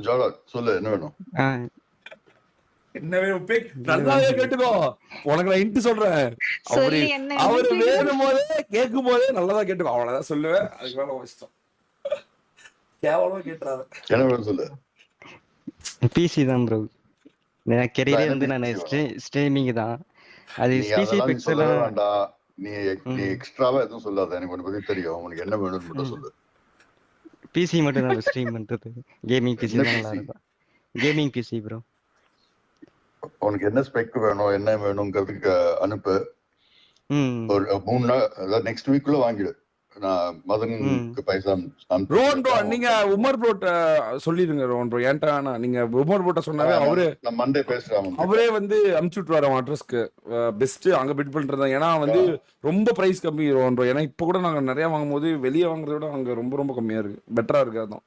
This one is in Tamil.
ஜோலா சொல்லு என்ன வேணும்? என்ன வேணும் நல்லாவே கேட்டுக்கோ. உனக்கு நான் இன்ட்டு சொல்றேன். அவரு வேணும் போதே கேட்கும் போதே நல்லதா கேட்டுக்கோ. அவ்வளவுதான் சொல்லுவேன். அதுக்கு மேல இஷ்டம். கேவலமா கேட்டுறாரு. என்ன வேணும் சொல்லு. பிசி தான் ப்ரோ. கெரியரே வந்து நான் ஸ்ட்ரீமிங் தான். அது பிசி பிக்சல் வேண்டாம். நீ எக்ஸ்ட்ராவா எதுவும் சொல்லாத. எனக்கு உன்னை பத்தி தெரியும். உனக்கு என்ன வேணும்னு மட்டும் சொல்லு. பிசி மட்டும் தான் ஸ்ட்ரீம் பண்றது. கேமிங் பிசி தான் நல்லா இருக்கும். Gaming PC bro. உனக்கு என்ன ஸ்பெக் வேணும் என்ன வேணும்ங்கிறதுக்கு அனுப்பு. ஒரு 3 நாள் அதாவது நெக்ஸ்ட் வீக்குள்ள வாங்கிடு. நான் மதனுக்கு பைசா ரோன் ப்ரோ நீங்க உமர் ப்ரோட்ட சொல்லிடுங்க. ரோன் ப்ரோ ஏன்டா நீங்க உமர் ப்ரோட்ட சொன்னாவே அவரே நான் மண்டே பேசுறேன். அவரே வந்து அனுப்பிச்சு விட்டுருவாரு அவன் அட்ரஸ்க்கு. பெஸ்ட் அங்க பிட் பண்றது. ஏன்னா வந்து ரொம்ப பிரைஸ் கம்மி ரோன் ப்ரோ. ஏன்னா இப்ப கூட நாங்க நிறைய வாங்கும் போது வெளியே வாங்குறத விட அங்க ரொம்ப ரொம்ப கம்மியா இருக்கு. பெட்டரா இருக்கு. அதான்